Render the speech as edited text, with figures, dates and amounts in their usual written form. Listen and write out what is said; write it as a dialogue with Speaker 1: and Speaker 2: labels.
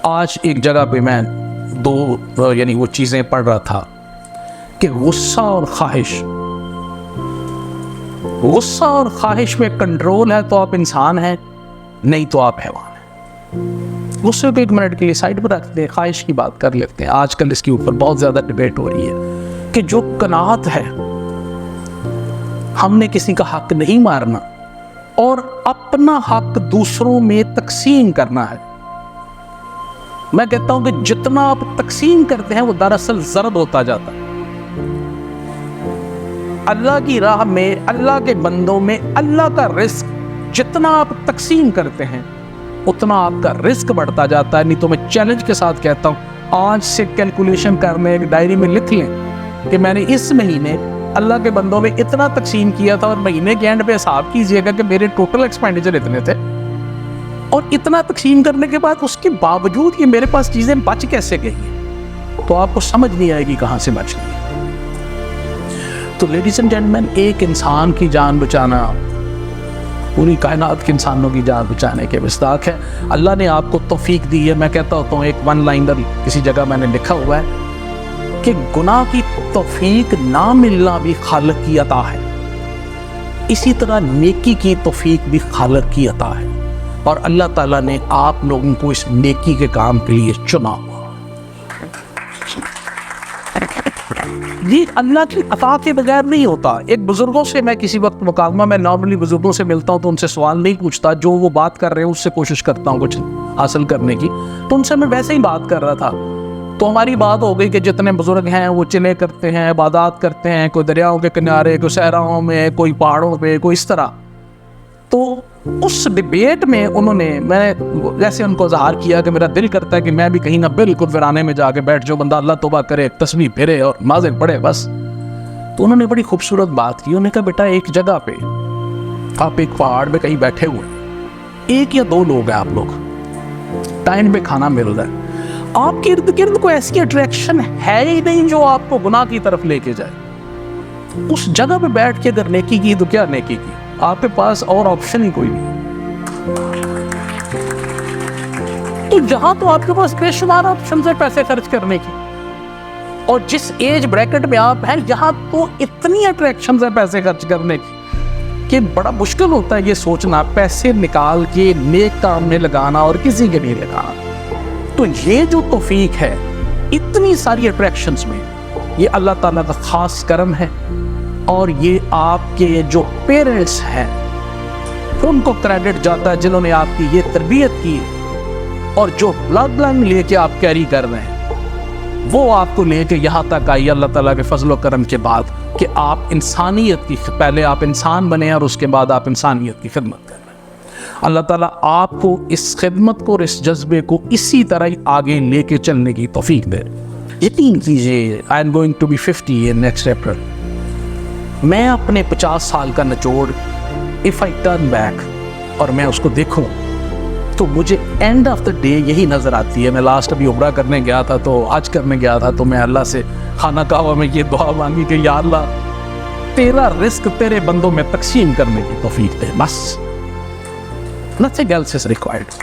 Speaker 1: آج ایک جگہ پہ میں یعنی وہ چیزیں پڑھ رہا تھا کہ غصہ اور خواہش میں کنٹرول ہے تو آپ انسان ہیں، نہیں تو آپ حیوان ہیں۔ غصے کو ایک منٹ کے لیے سائڈ پر رکھتے ہیں، خواہش کی بات کر لیتے ہیں۔ آج کل اس کے اوپر بہت زیادہ ڈیبیٹ ہو رہی ہے کہ جو قناعت ہے، ہم نے کسی کا حق نہیں مارنا اور اپنا حق دوسروں میں تقسیم کرنا ہے۔ میں کہتا ہوں کہ جتنا آپ تقسیم کرتے ہیں وہ دراصل ضرب ہوتا جاتا ہے۔ اللہ کی راہ میں، اللہ کے بندوں میں اللہ کا رزق جتنا آپ تقسیم کرتے ہیں اتنا آپ کا رزق بڑھتا جاتا ہے۔ نہیں تو میں چیلنج کے ساتھ کہتا ہوں، آج سے کیلکولیشن کرنے ایک ڈائری میں لکھ لیں کہ میں نے اس مہینے اللہ کے بندوں میں اتنا تقسیم کیا تھا، اور مہینے کے اینڈ پہ حساب کیجئے گا کہ میرے ٹوٹل ایکسپینڈیچر اتنے تھے، اور اتنا تقسیم کرنے کے بعد اس کے باوجود کہ میرے پاس چیزیں بچ کیسے گئی ہیں، تو آپ کو سمجھ نہیں آئے گی کہاں سے بچ گئی۔ تو لیڈیز اینڈ جینٹلمین، ایک انسان کی جان بچانا پوری کائنات کے انسانوں کی جان بچانے کے مصداق ہے۔ اللہ نے آپ کو توفیق دی ہے۔ میں کہتا ہوتا ہوں، ایک ون لائنر کسی جگہ میں نے لکھا ہوا ہے کہ گناہ کی توفیق نہ ملنا بھی خالق کی عطا ہے، اسی طرح نیکی کی توفیق بھی خالق کی عطا ہے، اور اللہ تعالیٰ نے آپ لوگوں کو اس نیکی کے کام کے لیے چنا ہوا۔ یہ اللہ کی عطا کے بغیر نہیں ہوتا۔ ایک بزرگوں سے میں کسی وقت مکالمہ میں نارملی بزرگوں سے ملتا ہوں تو ان سے سوال نہیں پوچھتا، جو وہ بات کر رہے ہیں اس سے کوشش کرتا ہوں کچھ حاصل کرنے کی۔ تو ان سے میں ویسے ہی بات کر رہا تھا، تو ہماری بات ہو گئی کہ جتنے بزرگ ہیں وہ چلے کرتے ہیں، عبادات کرتے ہیں، کوئی دریاؤں کے کنارے، کوئی صحراؤں میں، کوئی پہاڑوں پہ، کوئی اس طرح۔ تو اس ڈیبیٹ میں انہوں نے، میں نے جیسے ان کو اظہار کیا کہ میرا دل کرتا ہے کہ میں بھی کہیں نہ بالکل ویرانے میں جا کے بیٹھ جو بندہ اللہ توبہ کرے، تسبیح پھیرے اور نمازیں پڑھے بس۔ تو انہوں نے بڑی خوبصورت بات کی۔ انہوں نے کہا بیٹا، ایک جگہ پہ آپ ایک پہاڑ پہ کہیں بیٹھے ہوئے ہیں، ایک یا دو لوگ ہیں آپ لوگ، ٹائم پہ کھانا مل رہا ہے، آپ کے ارد گرد کوئی ایسی اٹریکشن ہے ہی نہیں جو آپ کو گناہ کی طرف لے کے جائے۔ اس جگہ پہ بیٹھ کے اگر نیکی کی تو کیا نیکی کی، آپ کے پاس اور آپشن ہی کوئی نہیں۔ تو جہاں تو آپ کے پاس بے شمار آپشن ہے پیسے خرچ کرنے کی، اور جس ایج بریکٹ میں آپ ہیں یہاں تو اتنی اٹریکشنز ہیں پیسے خرچ کرنے کی کہ بڑا مشکل ہوتا ہے یہ سوچنا پیسے نکال کے نیک کام میں لگانا اور کسی کے نہیں لگانا۔ تو یہ جو توفیق ہے اتنی ساری اٹریکشنز میں، یہ اللہ تعالیٰ کا خاص کرم ہے، اور یہ آپ کے جو پیرنٹس ہیں ان کو کریڈٹ جاتا ہے جنہوں نے آپ کی یہ تربیت کی، اور جو بلڈ لائن لے کے آپ کیری کر رہے ہیں وہ آپ کو لے کے یہاں تک آئی اللہ تعالیٰ کے فضل و کرم کے بعد کہ آپ انسانیت کی، پہلے آپ انسان بنے اور اس کے بعد آپ انسانیت کی خدمت کر رہے ہیں۔ اللہ تعالیٰ آپ کو اس خدمت کو اور اس جذبے کو اسی طرح ہی آگے لے کے چلنے کی توفیق دے۔ یقین کیجیے I am going to be 50 in next April۔ میں اپنے 50 سال کا نچوڑ if I turn back اور میں اس کو دیکھوں تو مجھے اینڈ آف دا ڈے یہی نظر آتی ہے۔ میں لاسٹ ابھی عمرہ کرنے گیا تھا، تو حج کرنے گیا تھا، تو میں اللہ سے خانہ کعبہ میں یہ دعا مانگی کہ یا اللہ تیرا رزق تیرے بندوں میں تقسیم کرنے کی توفیق دے، بس nothing else is required۔